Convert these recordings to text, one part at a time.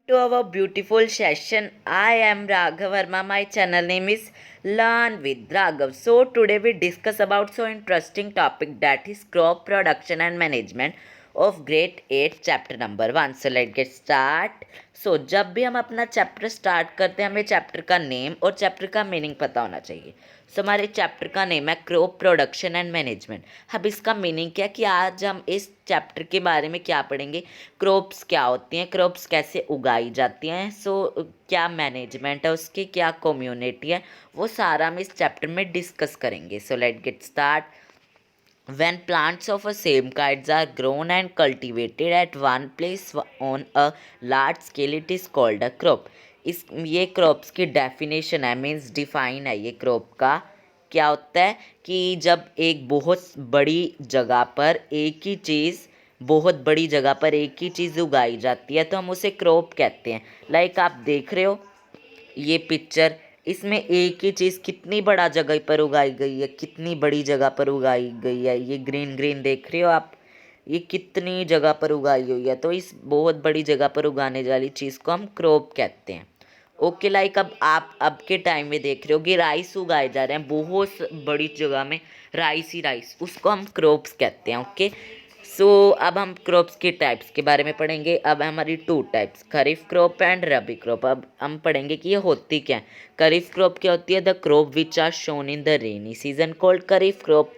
To our beautiful session. I am Raghav Verma. My channel name is Learn with Raghav. So today we discuss about so interesting topic that is crop production and management of grade 8 chapter number 1. So let's get start. So जब भी हम अपना chapter start करते हैं हमें chapter का name और chapter का मीनिंग पता होना चाहिए। सो हमारे चैप्टर का नेम है क्रॉप प्रोडक्शन एंड मैनेजमेंट। अब इसका मीनिंग क्या कि आज हम इस चैप्टर के बारे में क्या पढ़ेंगे, क्रॉप्स क्या होती हैं, क्रॉप्स कैसे उगाई जाती हैं, क्या मैनेजमेंट है उसकी, क्या कम्युनिटी है, वो सारा हम इस चैप्टर में डिस्कस करेंगे। सो let get start. When plants of a same kinds are grown and cultivated at one place on a large scale, it is called a crop. ये क्रॉप्स की डेफिनेशन है, मीन्स डिफाइन है ये crop का। क्या होता है कि जब एक बहुत बड़ी जगह पर एक ही चीज़ बहुत बड़ी जगह पर एक ही चीज़ उगाई जाती है तो हम उसे क्रॉप कहते हैं। लाइक आप देख रहे हो ये पिक्चर, इसमें एक ही चीज़ कितनी बड़ा जगह पर उगाई गई है, कितनी बड़ी जगह पर उगाई गई है। ये ग्रीन ग्रीन देख रहे हो आप, ये कितनी जगह पर उगाई हुई है। तो इस बहुत बड़ी जगह पर उगाने वाली चीज़ को हम क्रॉप कहते हैं। ओके, लाइक अब आप अब के टाइम में देख रहे हो कि राइस उगाए जा रहे हैं बहुत बड़ी जगह में, राइस ही राइस, उसको हम क्रॉप्स कहते हैं। ओके, सो अब हम क्रॉप्स के टाइप्स के बारे में पढ़ेंगे। अब हमारी two types, kharif crop and rabi crop. अब हम पढ़ेंगे कि ये होती क्या है। खरीफ क्रॉप क्या होती है? The crop which are sown in the rainy season called kharif crop.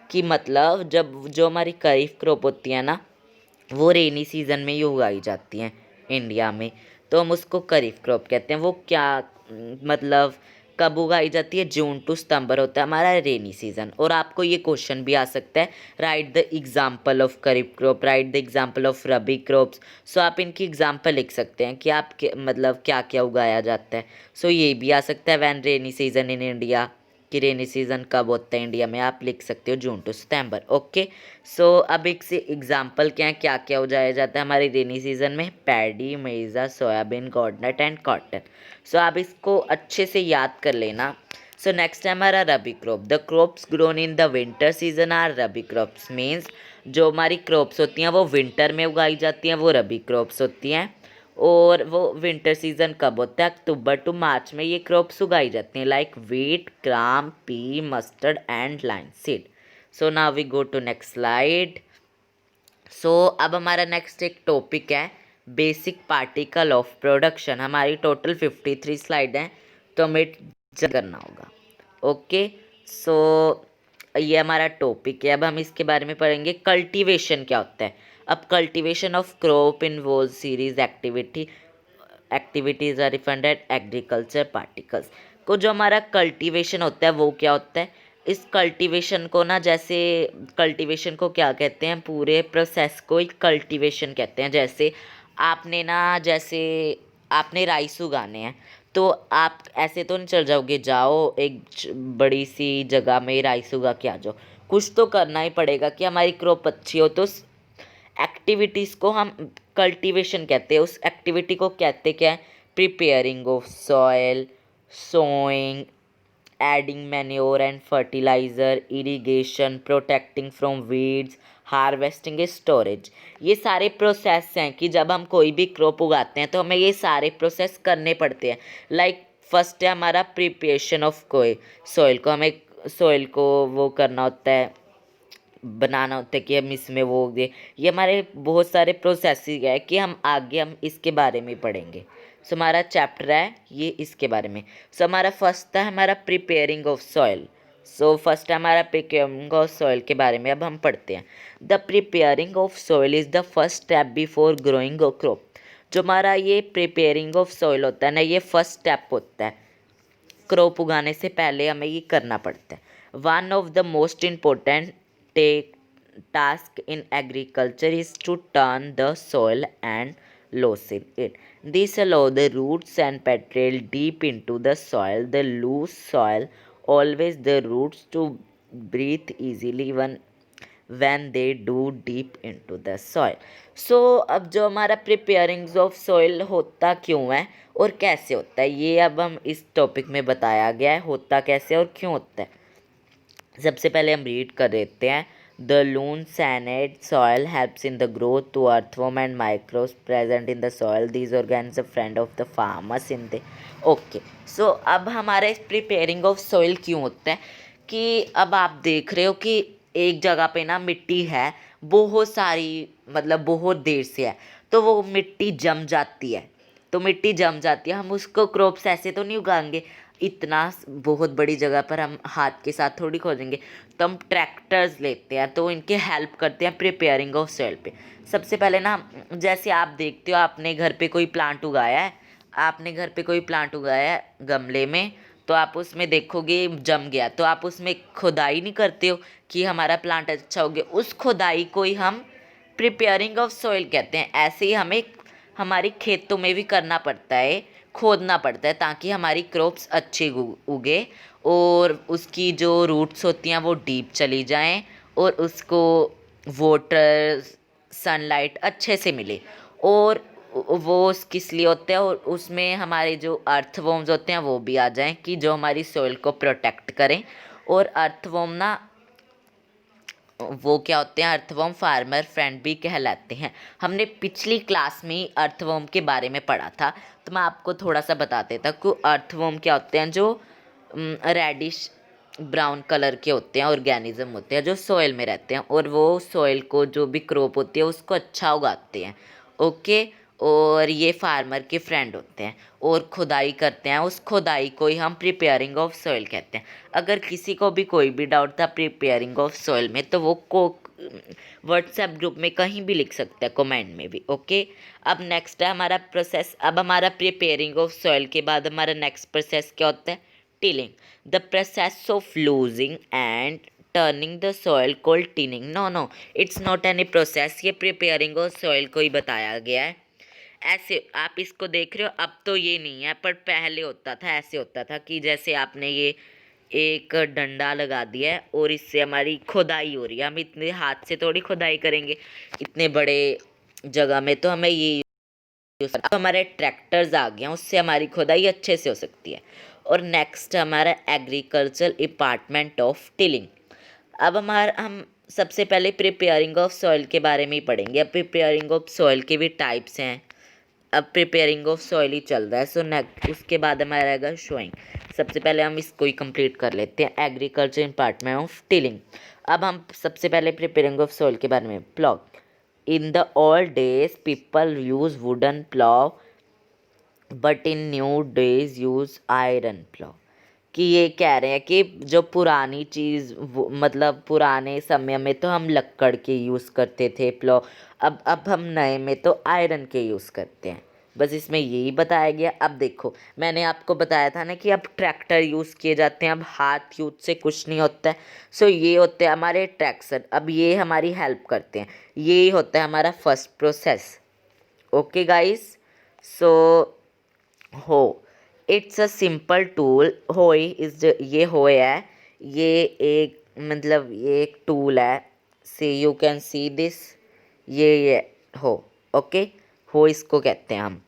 की मतलब जब जो हमारी खरीफ क्रॉप होती है ना, वो रेनी सीजन में ही उगाई जाती हैं इंडिया में, तो हम उसको खरीफ क्रॉप कहते हैं। वो क्या मतलब कब उगाई जाती है? जून टू सितंबर होता है हमारा रेनी सीजन। और आपको ये क्वेश्चन भी आ सकता है, write the example of kharif crop, write the example of rabi crops. So आप इनकी एग्जाम्पल लिख सकते हैं कि आप मतलब क्या क्या उगाया जाता है। सो ये भी आ सकता है when rainy season in India, कि रेनी सीजन कब होता है इंडिया में, आप लिख सकते हो जून टू सितंबर। ओके, सो अब एक से एग्जाम्पल क्या क्या उगाया जाता है हमारे रेनी सीजन में? Paddy, maize, soybean, groundnut and cotton. So आप इसको अच्छे से याद कर लेना। सो नेक्स्ट है हमारा rabi crop. The crops grown in the winter season are rabi crops. Means जो हमारी क्रॉप्स होती हैं वो विंटर में उगाई जाती हैं, वो रबी क्रॉप्स होती हैं। और वो विंटर सीजन कब होता है? अक्टूबर टू मार्च में ये क्रॉप्स उगाई जाती हैं, like wheat, gram, pea, mustard and linseed. So now we go to next slide. So अब हमारा नेक्स्ट एक टॉपिक है बेसिक पार्टिकल ऑफ प्रोडक्शन। हमारी टोटल 53 स्लाइड हैं तो हमें करना होगा। ओके, सो ये हमारा टॉपिक है। अब हम इसके बारे में पढ़ेंगे कल्टीवेशन क्या होता है। अब cultivation of crop involve series activities are refunded agriculture particles. को जो हमारा कल्टीवेशन होता है वो क्या होता है? इस कल्टीवेशन को ना, जैसे कल्टीवेशन को क्या कहते हैं, पूरे प्रोसेस को एक कल्टीवेशन कहते हैं। जैसे आपने राइस उगाने हैं तो आप ऐसे तो नहीं चल जाओगे, जाओ एक बड़ी सी जगह में राइस उगा के आ जाओ। कुछ तो करना ही पड़ेगा कि हमारी क्रॉप अच्छी हो। तो एक्टिविटीज़ को हम कल्टीवेशन कहते हैं। उस एक्टिविटी को कहते क्या है? Preparing of soil, sowing, adding manure and fertiliser, irrigation, protecting from weeds, harvesting, storage. ये सारे प्रोसेस हैं कि जब हम कोई भी क्रॉप उगाते हैं तो हमें ये सारे प्रोसेस करने पड़ते हैं। लाइक फर्स्ट है हमारा प्रिपरेशन ऑफ कोई सॉइल को, हमें सॉइल को वो करना होता है, बनाना होता है कि हम इसमें वो दे। ये हमारे बहुत सारे प्रोसेसिंग है कि हम इसके बारे में पढ़ेंगे। सो हमारा चैप्टर है ये इसके बारे में। सो हमारा फर्स्ट था हमारा preparing of soil. So first है हमारा प्रिपेयरिंग ऑफ सॉइल के बारे में अब हम पढ़ते हैं। The preparing of soil is the first step before growing a crop. जो हमारा ये प्रिपेयरिंग ऑफ सॉइल होता है ना, ये फर्स्ट स्टेप होता है। क्रॉप उगाने से पहले हमें ये करना पड़ता है। One of the most important task in agriculture is to turn the soil and loosen it. This allows the roots and petrel deep into the soil. The loose soil always the roots to breathe easily when they do deep into the soil. So अब जो हमारा preparing of soil होता क्यों है और कैसे होता है, ये अब हम इस टॉपिक में बताया गया है होता कैसे और क्यों होता है। सबसे पहले हम रीड कर देते हैं। The loam cyanide soil helps in the growth to earthworm and microbes present in the soil. These organisms are friend of the farmers in the okay so अब हमारे प्रिपेयरिंग ऑफ सॉइल क्यों होता है कि अब आप देख रहे हो कि एक जगह पे ना मिट्टी है बहुत सारी, मतलब बहुत देर से है, तो वो मिट्टी जम जाती है। तो मिट्टी जम जाती है, हम उसको क्रॉप्स ऐसे तो नहीं उगाएंगे, इतना बहुत बड़ी जगह पर हम हाथ के साथ थोड़ी खोदेंगे। तो हम ट्रैक्टर्स लेते हैं, तो इनके हेल्प करते हैं प्रिपेयरिंग ऑफ सॉइल पे। सबसे पहले ना, जैसे आप देखते हो आपने घर पे कोई प्लांट उगाया है, आपने घर पे कोई प्लांट उगाया है गमले में, तो आप उसमें देखोगे जम गया, तो आप उसमें खुदाई नहीं करते हो कि हमारा प्लांट अच्छा हो गया। उस खुदाई को ही हम प्रिपेयरिंग ऑफ सॉइल कहते हैं। ऐसे ही हमें हमारी खेतों में भी करना पड़ता है, खोदना पड़ता है, ताकि हमारी क्रॉप्स अच्छी उगे और उसकी जो रूट्स होती हैं वो डीप चली जाएं और उसको वाटर सनलाइट अच्छे से मिले। और वो किस लिए होते हैं, और उसमें हमारे जो अर्थवॉर्म्स होते हैं वो भी आ जाएं कि जो हमारी सॉइल को प्रोटेक्ट करें। और अर्थवॉर्म ना, वो क्या होते हैं, अर्थवॉर्म फार्मर फ्रेंड भी कहलाते हैं। हमने पिछली क्लास में ही अर्थवॉर्म के बारे में पढ़ा था, तो मैं आपको थोड़ा सा बता देता हूँ कि अर्थवॉर्म क्या होते हैं। जो रेडिश ब्राउन कलर के होते हैं ऑर्गेनिज्म होते हैं जो सॉइल में रहते हैं, और वो सॉइल को जो भी क्रॉप होती है उसको अच्छा उगाते हैं। ओके, और ये फार्मर के फ्रेंड होते हैं और खुदाई करते हैं, उस खुदाई को ही हम प्रिपेयरिंग ऑफ सॉइल कहते हैं। अगर किसी को भी कोई भी डाउट था प्रिपेयरिंग ऑफ सॉइल में, तो वो को व्हाट्सएप ग्रुप में कहीं भी लिख सकते हैं, कमेंट में भी। ओके, अब नेक्स्ट है हमारा प्रोसेस। अब हमारा प्रिपेयरिंग ऑफ सॉइल के बाद हमारा नेक्स्ट प्रोसेस क्या होता है, tilling. The process of loosing and turning the soil called tilling. No no, it's not any process, ये प्रिपेयरिंग ऑफ सॉइल को ही बताया गया है। ऐसे आप इसको देख रहे हो, अब तो ये नहीं है, पर पहले होता था, ऐसे होता था कि जैसे आपने ये एक डंडा लगा दिया है और इससे हमारी खुदाई हो रही है। हम इतने हाथ से थोड़ी खुदाई करेंगे इतने बड़े जगह में, तो हमें ये अब हमारे ट्रैक्टर्स आ गए हैं, उससे हमारी खुदाई अच्छे से हो सकती है। और नेक्स्ट हमारा एग्रीकल्चर डिपार्टमेंट ऑफ टिलिंग। अब हम सबसे पहले प्रिपेयरिंग ऑफ सॉइल के बारे में ही पढ़ेंगे। अब प्रिपेयरिंग ऑफ सॉइल के भी टाइप्स हैं, अब प्रिपेयरिंग ऑफ सॉइल ही चल रहा है। सो नेक्स्ट उसके बाद हमारा रहेगा शोइंग। सबसे पहले हम इसको ही कंप्लीट कर लेते हैं, एग्रीकल्चर डिपार्टमेंट ऑफ टिलिंग। अब हम सबसे पहले प्रिपेयरिंग ऑफ सॉइल के बारे में, plough. In the old days people use wooden plough, but in new days use iron plough. कि ये कह रहे हैं कि जो पुरानी चीज़, मतलब पुराने समय में तो हम लक्कड़ के यूज़ करते थे प्लॉ, अब हम नए में तो आयरन के यूज़ करते हैं। बस इसमें यही बताया गया। अब देखो, मैंने आपको बताया था ना कि अब ट्रैक्टर यूज़ किए जाते हैं, अब हाथ यूज से कुछ नहीं होता है। सो ये होते हैं हमारे ट्रैक्टर, अब ये हमारी हेल्प करते हैं। यही होता है हमारा फर्स्ट प्रोसेस। ओके गाइस, सो हो, इट्स अ सिंपल टूल। होई इज, ये होए है, ये एक, मतलब ये एक टूल है। See you can see this, ये हो। ओके, हो इसको कहते हैं हम,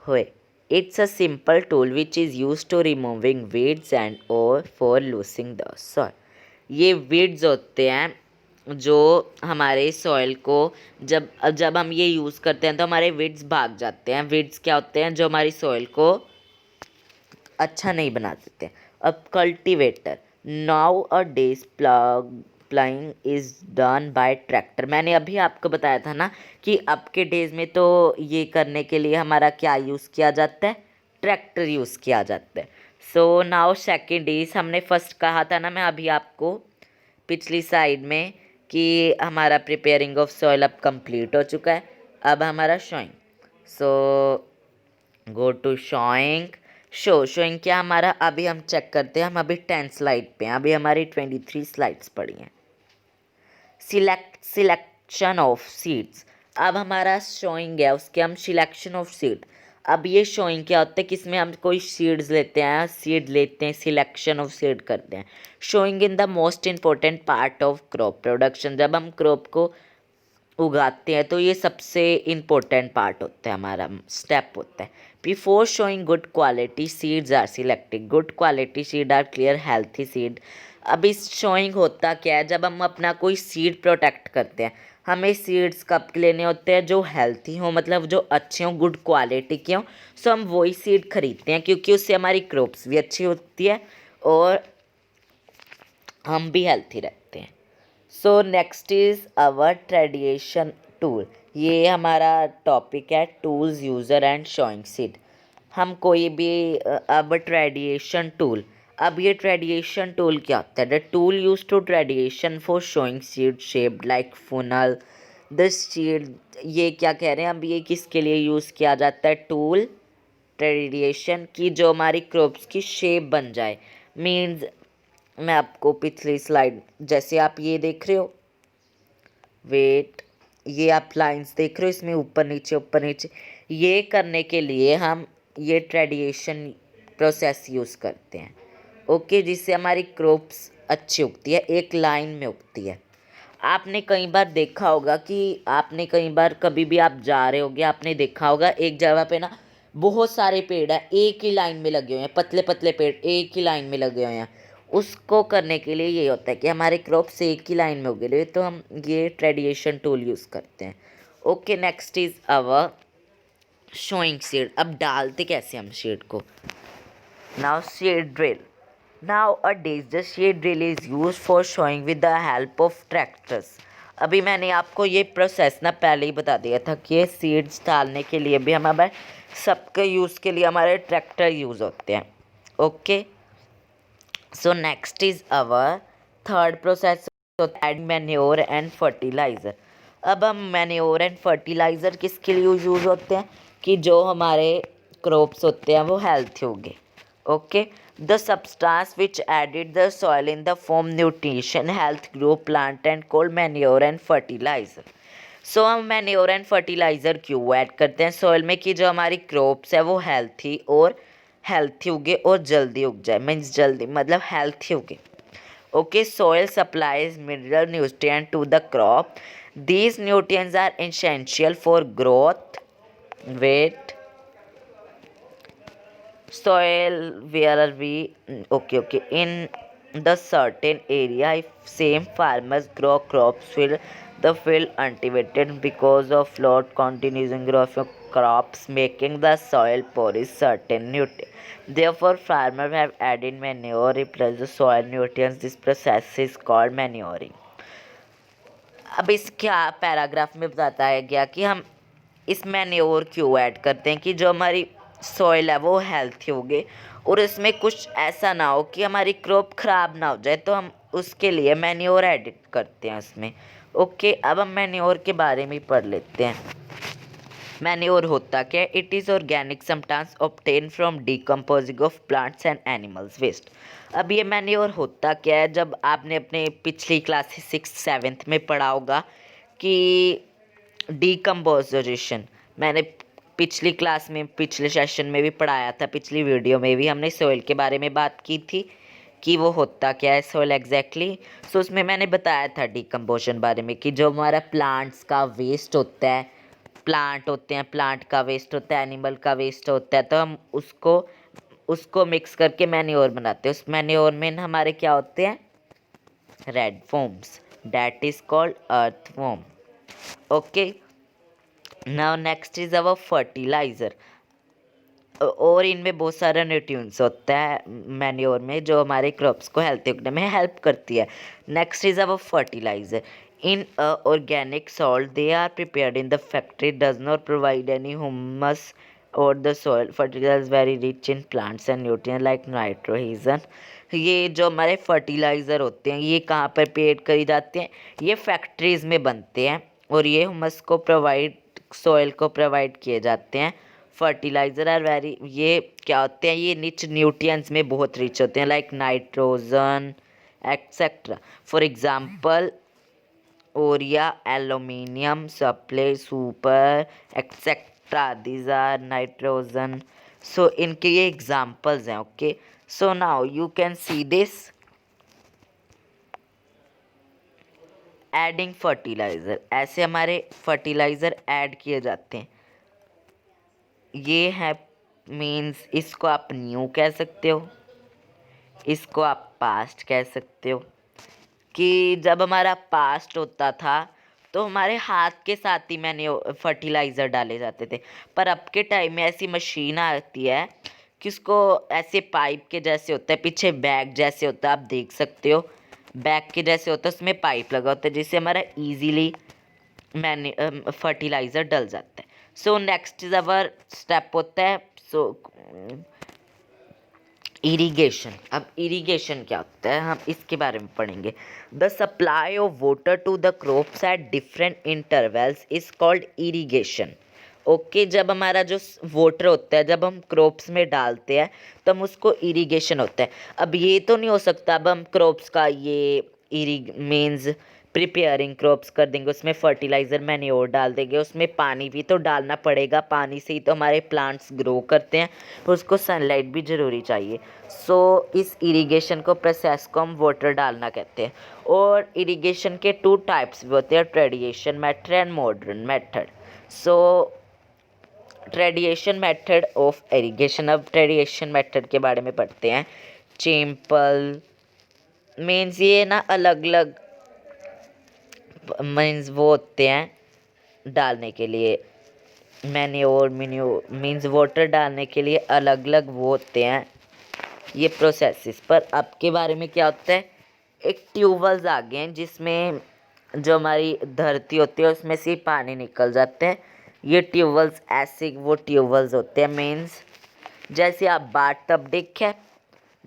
hoe. It's a simple tool which is use to removing weeds and और फॉर लूसिंग द सॉइल। ये वीड्स होते हैं जो हमारे सॉइल को, जब हम ये यूज़ करते हैं तो हमारे वीड्स भाग जाते हैं। वीड्स क्या होते हैं, जो हमारी सॉइल को अच्छा नहीं बना देते। अब cultivator, now a days प्लाइंग is done by tractor. मैंने अभी आपको बताया था ना कि अब के डेज में तो ये करने के लिए हमारा क्या यूज़ किया जाता है, ट्रैक्टर यूज़ किया जाता है। सो नाउ सेकेंड इज, हमने फर्स्ट कहा था ना मैं अभी आपको पिछली साइड में कि हमारा प्रिपेयरिंग ऑफ सॉइल अब कंप्लीट हो चुका है। अब हमारा sowing. So go to sowing. Sowing क्या हमारा, अभी हम चेक करते हैं, हम अभी 10 स्लाइड पे हैं, अभी हमारी 23 स्लाइड्स पड़ी हैं। Selection of seeds. अब हमारा शोइंग है, उसके हम सिलेक्शन ऑफ सीड। अब ये शोइंग क्या होता है, किसमें हम कोई सीड्स लेते हैं, सिलेक्शन ऑफ सीड करते हैं। Showing in the most important part of crop production. जब हम क्रॉप को उगाते हैं तो ये सबसे इम्पोर्टेंट पार्ट होता है, हमारा स्टेप होता है। Before sowing good quality seeds are selected. Good quality seed are clear healthy seed. अब इस शोइंग होता क्या है, जब हम अपना कोई सीड प्रोटेक्ट करते हैं, हमें सीड्स कब के लेने होते हैं, जो हेल्थी हों, मतलब जो अच्छे हों, गुड क्वालिटी के हों। सो हम वही सीड खरीदते हैं, क्योंकि उससे हमारी क्रॉप्स भी अच्छी होती है और हम भी हेल्थी रहते हैं। So next is our tradition tool. ये हमारा टॉपिक है, tools user and sowing seed. हम कोई भी अब ट्रेडिएशन टूल, अब ये ट्रेडिएशन टूल क्या होता है? The tool use to tradition for sowing seed shaped like funnel the seed. ये क्या कह रहे हैं, अब ये किसके लिए यूज़ किया जाता है? टूल ट्रेडिएशन की, जो हमारी क्रॉप्स की शेप बन जाए। मीन्स मैं आपको पिछली स्लाइड, जैसे आप ये देख रहे हो, वेट, ये आप लाइंस देख रहे हो, इसमें ऊपर नीचे, ये करने के लिए हम ये ट्रेडिएशन प्रोसेस यूज़ करते हैं। ओके, जिससे हमारी क्रॉप्स अच्छी उगती है, एक लाइन में उगती है। आपने कई बार देखा होगा कि आपने कई बार कभी भी आप जा रहे होगे, आपने देखा होगा एक जगह पे ना बहुत सारे पेड़ हैं, एक ही लाइन में लगे हुए हैं, पतले पतले पेड़ एक ही लाइन में लगे हुए हैं। उसको करने के लिए ये होता है कि हमारे क्रॉप्स एक ही लाइन में उगे हुए, तो हम ये ट्रेडिएशन टूल यूज़ करते हैं। Okay, next is our showing seed. अब डालते कैसे हम सीड को? Now seed drill. Nowadays, the seed drill is used for sowing with the help of tractors. अभी मैंने आपको ये प्रोसेस ना पहले ही बता दिया था कि ये सीड्स डालने के लिए भी हमारे सबके यूज़ के लिए हमारे ट्रैक्टर यूज़ होते हैं। Okay, so next is our third process, add manure and fertiliser. अब हम मैन्योर एंड फर्टिलाइज़र किसके लिए यूज़ होते हैं? कि जो हमारे क्रॉप्स होते हैं वो हेल्थी होंगे। Okay, the substance which added the soil in the form nutrition health grow plant and called manure and fertilizer. सो हम मैन्योर एंड फर्टिलाइज़र क्यों ऐड करते हैं सॉइल में? कि जो हमारी क्रॉप्स है वो हेल्थी उगे और जल्दी उग जाए। मीन्स जल्दी मतलब हेल्थी उगे। Okay, soil supplies mineral nutrient to the crop. These nutrients are essential for growth. Wait, soil where are we? Okay, in the certain area, if same farmers grow crops will the field cultivated because of lot continuing growth of crops making the soil porous certain nutrients. Therefore farmers have added manure replace the soil nutrients. This process is called manuring. अब इस क्या paragraph में बताता है गया कि हम इस मैन्योर क्यों ऐड करते हैं? कि जो हमारी सॉइल है वो हेल्थी होगी और इसमें कुछ ऐसा ना हो कि हमारी क्रॉप ख़राब ना हो जाए, तो हम उसके लिए मैन्योर एडिट करते हैं उसमें। ओके, अब हम मैन्योर के बारे में पढ़ लेते हैं। मैन्योर होता क्या है? It is organic substance obtain from decomposing of plants and animals waste. अब ये मैन्योर होता क्या है? जब आपने अपने पिछली क्लास 6th-7th में पढ़ा होगा कि डिकम्पोजिशन, मैंने पिछली क्लास में पिछले सेशन में भी पढ़ाया था, पिछली वीडियो में भी हमने सोइल के बारे में बात की थी कि वो होता क्या है सोइल एग्जैक्टली। सो उसमें मैंने बताया था डिकम्पोजिशन बारे में कि जो हमारा प्लांट्स का वेस्ट होता है, प्लांट होते हैं, प्लांट का वेस्ट होता है, एनिमल का वेस्ट होता है, तो हम उसको मिक्स करके मैन्योर बनाते हैं। उस मैन्योर में हमारे क्या होते हैं? Red forms, that is called earthworm. Okay, now next is our fertiliser. और इनमें बहुत सारा न्यूट्रिएंट्स होता है मैन्योर में, जो हमारे क्रॉप्स को हेल्थी रखने में हेल्प करती है। Next is our fertiliser. Inorganic salt they are prepared in the factory, does not provide any humus or the soil. Fertiliser very rich in plants and nutrient like nitrogen. ये जो हमारे fertiliser होते हैं ये कहाँ पर prepare करी जाते हैं? ये फैक्ट्रीज़ में बनते हैं और ये ह्यूमस को प्रोवाइड, सॉइल को प्रोवाइड किए जाते हैं। फर्टिलाइज़र आर वेरी, ये क्या होते हैं? ये रिच न्यूट्रिएंट्स में बहुत रिच होते हैं, like nitrogen etcetera. For example urea, aluminium, supply, super etcetera, these are nitrogen. So इनके ये एग्जांपल्स हैं। Okay, so now you can see this adding fertiliser. ऐसे हमारे फर्टिलाइज़र ऐड किए जाते हैं। ये है मीन्स, इसको आप न्यू कह सकते हो, इसको आप पास्ट कह सकते हो कि जब हमारा पास्ट होता था तो हमारे हाथ के साथ ही मैंने फर्टिलाइज़र डाले जाते थे। पर अब के टाइम में ऐसी मशीन आती है कि उसको ऐसे पाइप के जैसे होता है, पीछे बैग जैसे होता है, आप देख सकते हो बैग के जैसे होता है, उसमें पाइप लगा होता है जिससे हमारा इजीली मैंने फर्टिलाइज़र डल जाता है। सो नेक्स्ट इज अवर स्टेप होता है सो इरिगेशन। अब इरिगेशन क्या होता है हम इसके बारे में पढ़ेंगे। The supply of water to the crops at different intervals is called irrigation. Okay, जब हमारा जो वाटर होता है जब हम क्रॉप्स में डालते हैं तो हम उसको इरिगेशन होता है। अब ये तो नहीं हो सकता अब हम क्रॉप्स का ये इरिग मीन्स प्रिपेयरिंग क्रॉप्स कर देंगे, उसमें फर्टिलाइज़र मैन्योर डाल देंगे, उसमें पानी भी तो डालना पड़ेगा, पानी से ही तो हमारे प्लांट्स ग्रो करते हैं, तो उसको सनलाइट भी ज़रूरी चाहिए। सो इस इरिगेशन को प्रोसेस को हम वाटर डालना कहते हैं। और इरिगेशन के 2 टाइप्स भी होते हैं, tradition method and modern method. So tradition method of irrigation, अब ट्रेडिशन मेथड के बारे में पढ़ते हैं। सिंपल मीन्स ये ना अलग अलग मीन्स वो होते हैं डालने के लिए, मैन्योर मीन्स वाटर डालने के लिए अलग अलग वो होते हैं ये प्रोसेसेस। पर अब के बारे में क्या होता है, एक ट्यूबवेल्स आ गए हैं जिसमें जो हमारी धरती होती है उसमें से पानी निकल जाते हैं। ये ट्यूबवेल्स ऐसे वो ट्यूबवेल्स होते हैं मीन्स जैसे आप बाथ टब देखे,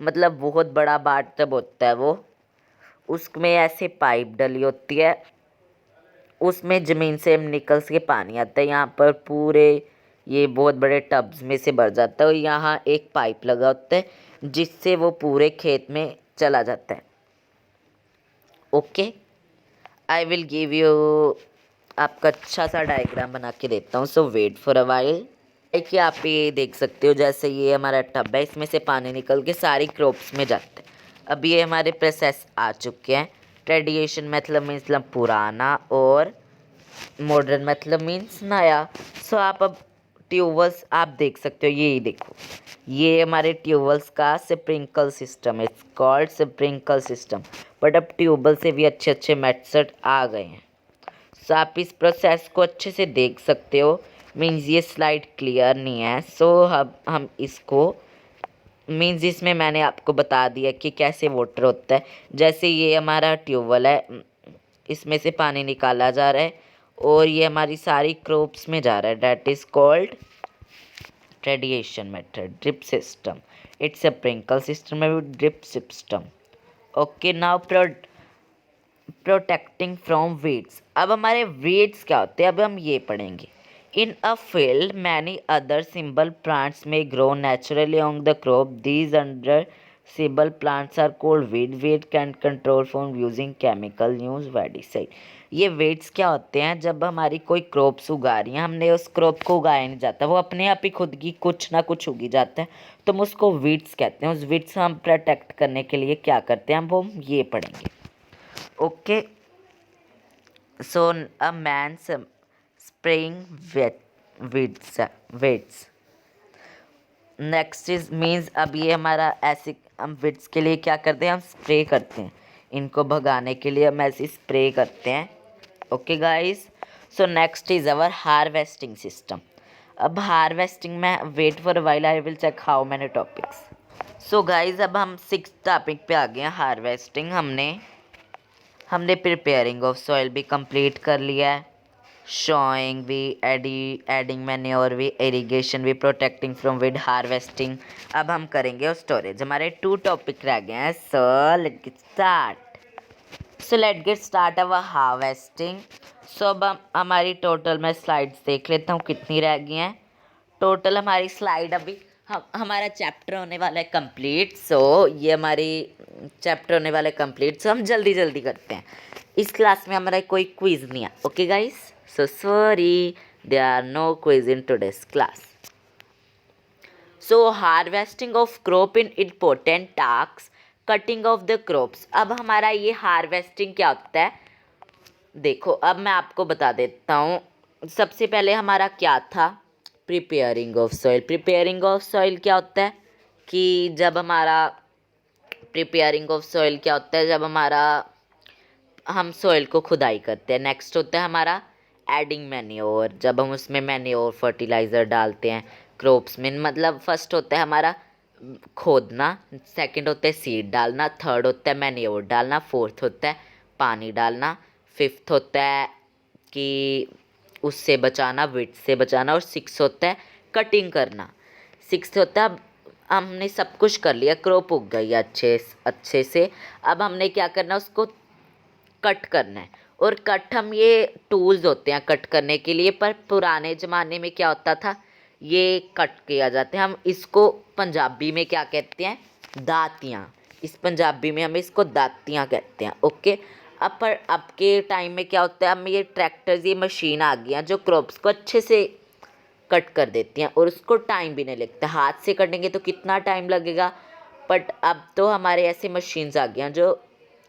मतलब बहुत बड़ा बाथ टब होता है वो, उसमें ऐसे पाइप डली होती है, उसमें ज़मीन से निकल के पानी आता है, यहाँ पर पूरे ये बहुत बड़े टब्स में से भर जाता है और यहाँ एक पाइप लगा होता है जिससे वो पूरे खेत में चला जाता है। Okay, I will give you आपका अच्छा सा डायग्राम बना के देता हूँ, सो वेट फॉर अ वाइल। देखिए आप ये देख सकते हो जैसे ये हमारा टब है, इसमें से पानी निकल के सारी क्रॉप्स में जाता है। अब ये हमारे प्रोसेस आ चुके हैं। ट्रेडिशन मतलब मीन्स पुराना और मॉडर्न मतलब मीन्स नया। सो आप अब ट्यूबवेल्स आप देख सकते हो, ये देखो ये हमारे ट्यूबवेल्स का स्प्रिंकल सिस्टम है, it's called sprinkle system. But अब ट्यूबवेल से भी अच्छे अच्छे मेथड आ गए हैं। सो आप इस प्रोसेस को अच्छे से देख सकते हो। मीन्स ये स्लाइड क्लियर नहीं है, सो अब हम इसको मीन्स इसमें मैंने आपको बता दिया कि कैसे वाटर होता है। जैसे ये हमारा ट्यूबवेल है, इसमें से पानी निकाला जा रहा है और ये हमारी सारी क्रॉप्स में जा रहा है, that is called tradition method. Drip system, it's a sprinkle system है, drip system. Okay, now protecting from weeds. अब हमारे वीड्स क्या होते हैं अब हम ये पढ़ेंगे। In a field many other symbol plants may grow naturally on the crop, these under symbol plants are called weed. Weed can control from using chemical news weedicide. ये वीड्स क्या होते हैं, जब हमारी कोई क्रॉप्स उगा रही हैं, हमने उस क्रॉप को उगाया नहीं जाता, वो अपने आप ही खुद की कुछ ना कुछ उगी जाता है, तो हम उसको वीड्स कहते हैं। उस वीड्स हम प्रोटेक्ट करने के लिए क्या करते हैं वो हम ये पढ़ेंगे। Okay, so a man spraying weeds. Next is means अब ये हमारा ऐसे हम विड्स के लिए क्या करते हैं, हम स्प्रे करते हैं, इनको भगाने के लिए हम ऐसे स्प्रे करते हैं। Okay guys, so next is our harvesting system. अब हार्वेस्टिंग में wait for while I will check how many topics. So guys अब हम 6th टॉपिक पे आ गए हैं, हार्वेस्टिंग। हमने प्रिपेयरिंग ऑफ सॉइल भी कंप्लीट कर लिया है, शोइंग भी, एडिंग मैन्योर भी, इरिगेशन भी, प्रोटेक्टिंग फ्रॉम विड, हार्वेस्टिंग। अब हम करेंगे और स्टोरेज। हमारे 2 टॉपिक रह गए हैं, so let get start. So let get start our harvesting. So अब हमारी टोटल मैं स्लाइड्स देख लेता हूँ कितनी रह गई हैं। टोटल हमारी स्लाइड अभी हमारा चैप्टर होने वाला है कंप्लीट। सो ये हमारी चैप्टर होने वाला है कंप्लीट, सो हम जल्दी जल्दी करते हैं। इस क्लास में हमारा कोई क्विज नहीं है, okay guys, so sorry there are no quiz in today's class. So harvesting of crop in important task, cutting of the crops. अब हमारा ये हार्वेस्टिंग क्या होता है, देखो अब मैं आपको बता देता हूँ। सबसे पहले हमारा क्या था, preparing of soil. Preparing of soil क्या होता है कि जब हमारा प्रिपेयरिंग ऑफ सॉइल क्या होता है, जब हमारा हम सॉइल को खुदाई करते हैं। नेक्स्ट होता है हमारा एडिंग मैन्योर, जब हम उसमें मैन्योर फर्टिलाइज़र डालते हैं क्रॉप्स में। मतलब फर्स्ट होता है हमारा खोदना, सेकंड होता है सीड डालना, थर्ड होता है मैन्योर डालना, फोर्थ होता है पानी डालना, फिफ्थ होता है कि उससे बचाना, विट से बचाना, और सिक्स होता है कटिंग करना। सिक्स होता है हमने सब कुछ कर लिया, क्रॉप उग गई अच्छे अच्छे से, अब हमने क्या करना, उसको कट करना है। और कट हम ये टूल्स होते हैं कट करने के लिए, पर पुराने ज़माने में क्या होता था, ये कट किया जाता है। हम इसको पंजाबी में क्या कहते हैं, दातियाँ। इस पंजाबी में हम इसको दातियाँ कहते हैं। ओके, अब के टाइम में क्या होता है, हम ये ट्रैक्टर्स, ये मशीन आ गई हैं जो क्रॉप्स को अच्छे से कट कर देती हैं, और उसको टाइम भी नहीं लगता। हाथ से कटेंगे तो कितना टाइम लगेगा, बट अब तो हमारे ऐसे मशीन्स आ गई हैं जो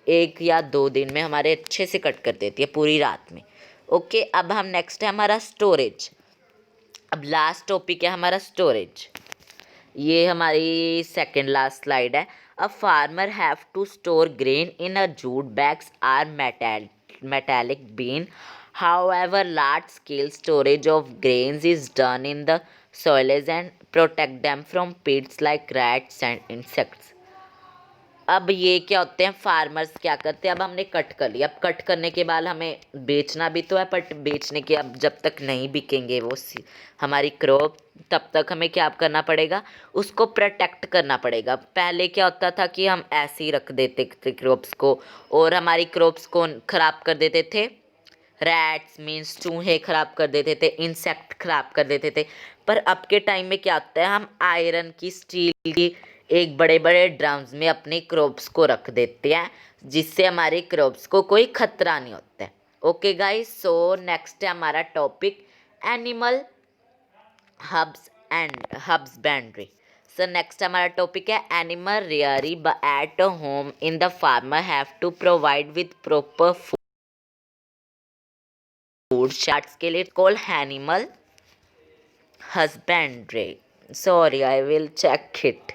1 या 2 दिन में हमारे अच्छे से कट कर देती है, पूरी रात में। ओके, अब हम नेक्स्ट है हमारा स्टोरेज। अब लास्ट टॉपिक है हमारा स्टोरेज। ये हमारी सेकेंड लास्ट स्लाइड है। A farmer have to store grain in a jute bags or metallic bin. However, large scale storage of grains is done in the soils and protect them from pests like rats and insects. अब ये क्या होते हैं, farmers क्या करते हैं, अब हमने कट कर लिया, अब कट करने के बाद हमें बेचना भी तो है, बट बेचने के अब जब तक नहीं बिकेंगे वो हमारी क्रॉप, तब तक हमें क्या करना पड़ेगा, उसको प्रोटेक्ट करना पड़ेगा। पहले क्या होता था कि हम ऐसे ही रख देते थे क्रॉप्स को, और हमारी क्रॉप्स को ख़राब कर देते थे, रैट्स मीन्स चूहे ख़राब कर देते थे, इंसेक्ट ख़राब कर देते थे। पर अब के टाइम में क्या होता है, हम आयरन की, स्टील की एक बड़े बड़े ड्रम्स में अपनी क्रॉप्स को रख देते हैं, जिससे हमारी क्रॉप्स को कोई खतरा नहीं होता है। ओके गाइस, सो नेक्स्ट है हमारा topic animal husbandry. So next हमारा टॉपिक है एनिमल रियरी at home in the farmer have to provide with proper food charts के लिए call animal husbandry. Sorry, I will check it.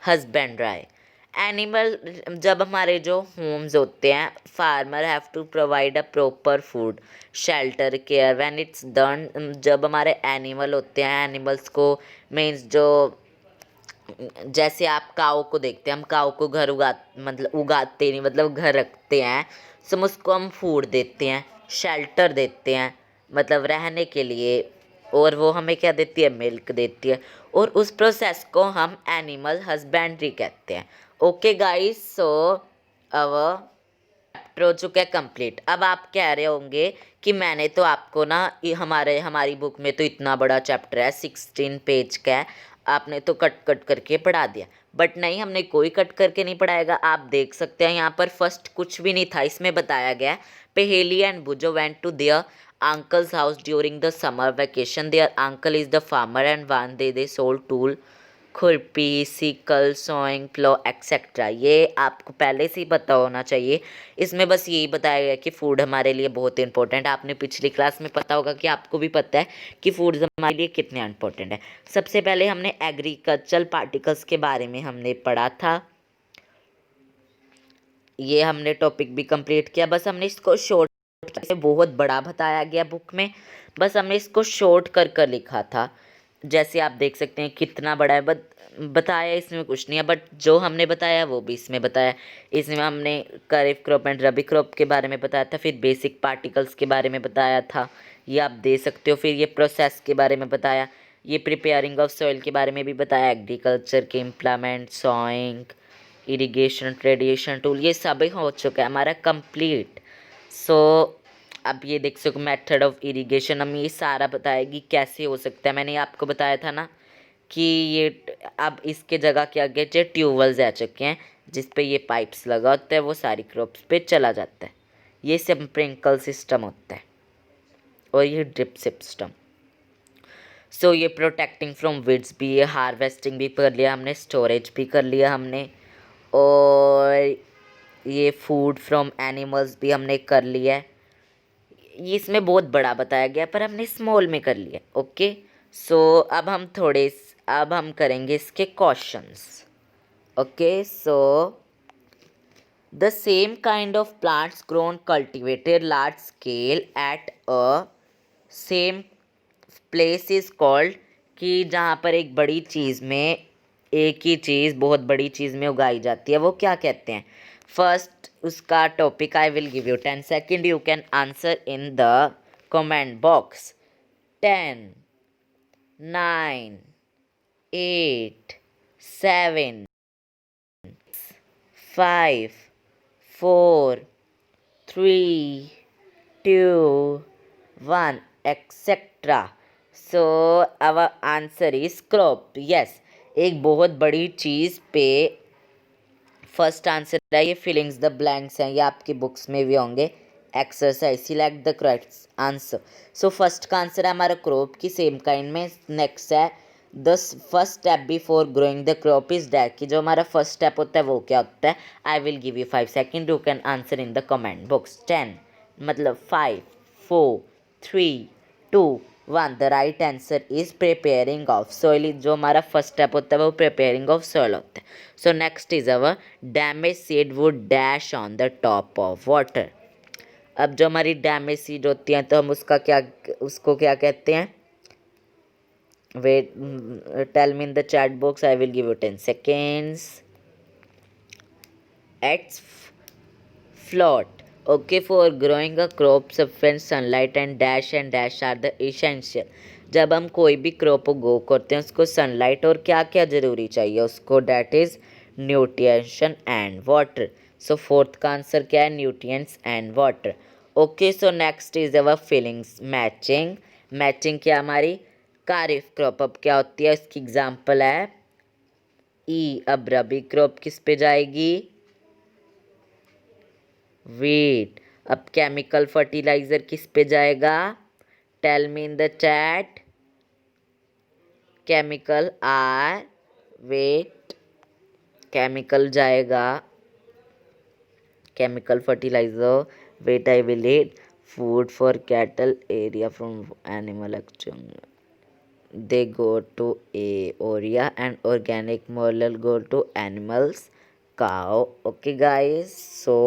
Husbandry animal, जब हमारे जो होम्स होते हैं, farmer have to provide a proper food shelter care when it's done. जब हमारे animal होते हैं, एनिमल्स को मीन्स जो, जैसे आप काऊ को देखते हैं, हम काऊ को घर मतलब उगाते नहीं, मतलब घर रखते हैं, सो उसको हम फूड देते हैं, शेल्टर देते हैं, मतलब रहने के लिए, और वो हमें क्या देती है, मिल्क देती है, और उस प्रोसेस को हम एनिमल हस्बेंड्री कहते हैं। ओके गाइस, सो अब चैप्टर हो चुका है कंप्लीट। अब आप कह रहे होंगे कि मैंने तो आपको ना, हमारी बुक में तो इतना बड़ा चैप्टर है, 16 पेज का है, आपने तो कट कट करके पढ़ा दिया। बट नहीं, हमने कोई कट करके नहीं पढ़ाएगा। आप देख सकते हैं यहाँ पर फर्स्ट कुछ भी नहीं था, इसमें बताया गया है Paheli and Boojho went to their uncle's house during the summer vacation. Their uncle is the farmer and one day they sold tool, खुरपी, सिकल, सोइंग प्लो एक्सेट्रा। ये आपको पहले से ही पता होना चाहिए। इसमें बस यही बताया गया कि फूड हमारे लिए बहुत इंपॉर्टेंट है। आपने पिछली क्लास में पता होगा कि आपको भी पता है कि फूड हमारे लिए कितने इंपॉर्टेंट है। सबसे पहले हमने एग्रीकल्चरल पार्टिकल्स के बारे में हमने पढ़ा था, ये हमने टॉपिक भी कंप्लीट किया। बस हमने इसको शॉर्ट, बहुत बड़ा बताया गया बुक में, बस हमने इसको शॉर्ट कर कर लिखा था। जैसे आप देख सकते हैं कितना बड़ा है, बताया इसमें कुछ नहीं है, बट जो हमने बताया वो भी इसमें बताया। इसमें हमने खरीफ क्रॉप एंड रबी क्रॉप के बारे में बताया था, फिर बेसिक पार्टिकल्स के बारे में बताया था, ये आप दे सकते हो। फिर ये प्रोसेस के बारे में बताया, ये प्रिपेयरिंग ऑफ सॉइल के बारे में भी बताया, एग्रीकल्चर के implement, sawing, irrigation, radiation tool, ये सब हो चुका है हमारा कंप्लीट। सो अब ये देख सको मेथड ऑफ इरिगेशन, हम ये सारा बताएगी कैसे हो सकता है। मैंने आपको बताया था ना कि ये अब इसके जगह क्या गया, जो ट्यूबवेल्स आ चुके हैं जिस पे ये पाइप्स लगा होता है, वो सारी क्रॉप्स पे चला जाता है। ये स्प्रिंकल सिस्टम होता है और ये ड्रिप सिस्टम। सो ये प्रोटेक्टिंग फ्रॉम वीड्स भी, ये हार्वेस्टिंग भी कर लिया हमने, स्टोरेज भी कर लिया हमने, और ये फूड फ्रॉम एनिमल्स भी हमने कर लिया है। ये इसमें बहुत बड़ा बताया गया पर हमने स्मॉल में कर लिया। ओके, सो अब हम करेंगे इसके questions. Okay, so the same kind of plants grown cultivated large scale at a same place is called, कि जहाँ पर एक बड़ी चीज़ में एक ही चीज़ बहुत बड़ी चीज़ में उगाई जाती है, वो क्या कहते हैं? फर्स्ट उसका topic I will give you 10 second, you can answer in the comment box. 10, 9, 8, 7, 5, 4, 3, 2, 1, etc. So our answer is crop. Yes, एक बहुत बड़ी चीज़ पे फर्स्ट आंसर है. ये फिलिंग्स द ब्लैंक्स हैं, ये आपकी बुक्स में भी होंगे. Exercise select the correct answer. So first का आंसर है हमारा क्रॉप की सेम काइंड में. नेक्स्ट है the first step before growing the crop is that, कि जो हमारा फर्स्ट स्टेप होता है वो क्या होता है? आई will give you 5 second, you can answer in the comment box. 10 मतलब 5, 4, 3, 2, 1. The right answer is preparing of soil. जो हमारा फर्स्ट स्टेप होता है वो प्रिपेयरिंग ऑफ सॉइल होता है. सो next is our damage seed would dash on the top of water. अब जो हमारी डैमेज सीड होती हैं तो हम उसको क्या कहते हैं? Wait, tell me in the chat box, I will give you 10 seconds. It's float. Okay, for growing a crop, sufficient sunlight and dash are the essential. जब हम कोई भी क्रॉप ग्रो करते हैं उसको सनलाइट और क्या क्या ज़रूरी चाहिए उसको? That is nutrition and water. So fourth का आंसर क्या है? Nutrients and water. Okay, so next is our feelings matching. Matching क्या हमारी? कारिफ क्रॉप अब क्या होती है? इसकी एग्जांपल है ई. अब रबी क्रॉप किस पे जाएगी? वीट. अब केमिकल फर्टिलाइजर किस पे जाएगा? Tell me in the chat. Chemical or. Wait, chemical जाएगा chemical fertiliser. Wait, I will read. Food for cattle area from animal exchange, they go to area and organic moral go to animals cow. Okay guys, so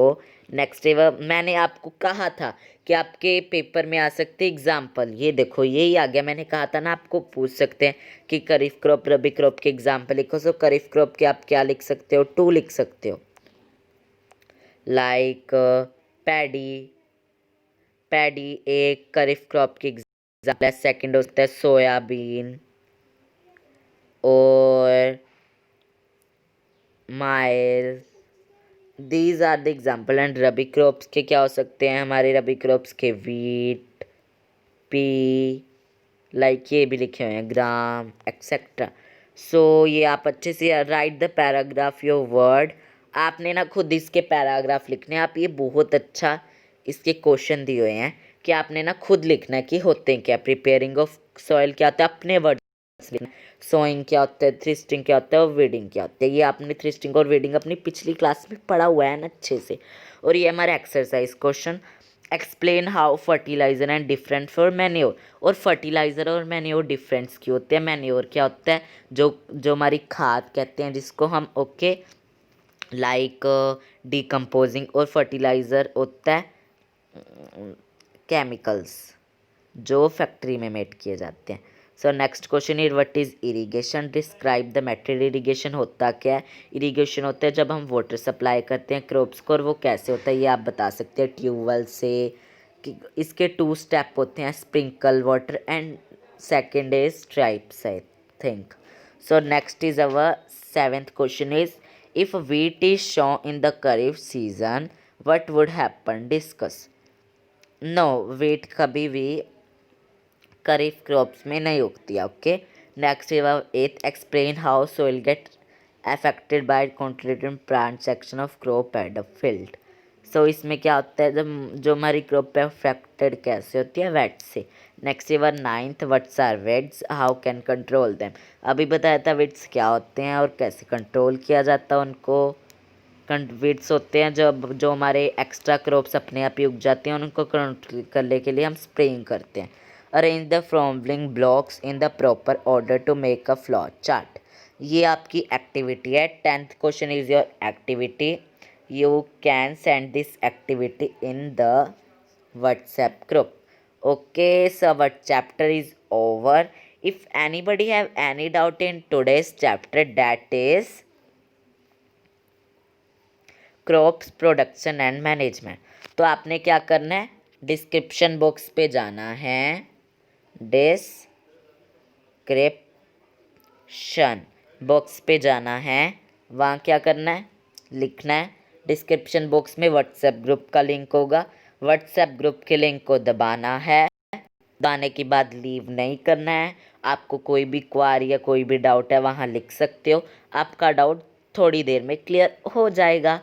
next मैंने आपको कहा था कि आपके paper में आ सकते example. ये देखो यही आ गया. मैंने कहा था ना आपको पूछ सकते हैं कि खरीफ क्रॉप रबी क्रॉप के एग्जाम्पल लिखो. सो खरीफ क्रॉप के आप क्या लिख सकते हो? 2 लिख सकते हो. Like paddy. पैडी एक खरीफ क्रॉप की एग्जाम्पल है. सेकेंड होता है सोयाबीन और माइल. These are the example. And rabi crops के क्या हो सकते हैं हमारे? रबी क्रॉप्स के वीट, पी, लाइक ये भी लिखे हुए हैं, ग्राम एक्सेट्रा. सो ये आप अच्छे से right the paragraph your word. आपने ना खुद इसके पैराग्राफ लिखने हैं. आप ये बहुत अच्छा इसके क्वेश्चन दिए हुए हैं कि आपने ना खुद लिखना है कि होते हैं क्या. प्रिपेयरिंग ऑफ सॉइल क्या होता है? अपने वर्ड लिखना. सोइंग क्या होता है? थ्रिस्टिंग क्या होता है? और वीडिंग क्या होता है? ये आपने थ्रिस्टिंग और वीडिंग अपनी पिछली क्लास में पढ़ा हुआ है ना अच्छे से. और ये हमारा exercise question. Explain how fertiliser and different for manure. और फर्टिलाइजर और मैन्योर डिफरेंस क्यों होते हैं? मैन्योर क्या होता है? जो हमारी खाद कहते हैं जिसको हम ओके लाइक डिकम्पोजिंग. और फर्टिलाइज़र होता है केमिकल्स जो फैक्ट्री में मेड किए जाते हैं. So next question is what is irrigation. Describe the method. Irrigation होता क्या है? इरिगेशन होता है जब हम वाटर सप्लाई करते हैं क्रॉप्स को. और वो कैसे होता है ये आप बता सकते हैं ट्यूबवेल से. कि इसके 2 स्टेप होते हैं, sprinkle water and second is stripes I think. So next is our 7th question is if wheat is sown in the kharif season what would happen? Discuss. No, wheat कभी भी kharif crops में नहीं उगती है. Okay, next 8th explain how soil get affected by contributing plant section of crop at the field. So इसमें क्या होता है जब जो हमारी क्रॉप पे अफेक्टेड कैसे होती है? वेट से. Next 9th what's are weeds, how can control them. अभी बताया था वेट्स क्या होते हैं और कैसे कंट्रोल किया जाता है उनको. वेट्स होते हैं जो हमारे एक्स्ट्रा क्रॉप्स अपने आप ही उग जाते हैं. उनको कंट्रोल करने के लिए हम स्प्रेइंग करते हैं. Arrange the following blocks in the proper order to make a flow chart. ये आपकी एक्टिविटी है। 10th question is your activity. You can send this activity in the WhatsApp group. Okay, so our chapter is over. If anybody have any doubt in today's chapter, that is crops production and management, तो आपने क्या करना है, description box पे जाना है, description box पे जाना है, वहाँ क्या करना है, लिखना है। डिस्क्रिप्शन बॉक्स में व्हाट्सएप ग्रुप का लिंक होगा, व्हाट्सएप ग्रुप के लिंक को दबाना है। दबाने के बाद लीव नहीं करना है। आपको कोई भी क्वारी या कोई भी डाउट है वहाँ लिख सकते हो, आपका डाउट थोड़ी देर में क्लियर हो जाएगा।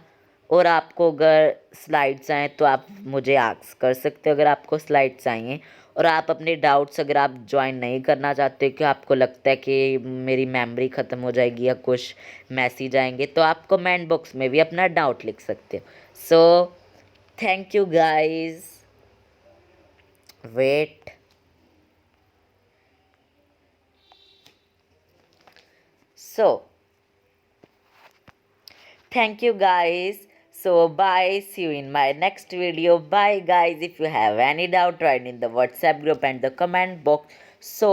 और आपको अगर स्लाइड्स आएँ तो आप मुझे आस्क कर सकते हो, अगर आपको स्लाइड्स चाहिए। और आप अपने डाउट्स अगर आप ज्वाइन नहीं करना चाहते कि आपको लगता है कि मेरी मेमोरी ख़त्म हो जाएगी या कुछ मैसेज आएंगे, तो आप कमेंट बॉक्स में भी अपना डाउट लिख सकते हो। So thank you guys, wait. So thank you guys. So bye, see you in my next video. Bye guys. If you have any doubt, write in the WhatsApp group and the comment box. So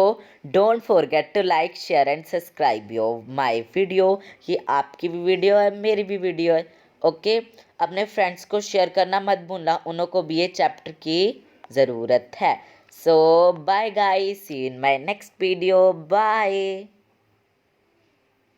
don't forget to like, share and subscribe your my video. ये आपकी भी video है, मेरी भी video है। Okay, अपने friends को share करना मत भूलना, उन्हों को भी ये चैप्टर की ज़रूरत है। So bye guys, see you in my next video. Bye.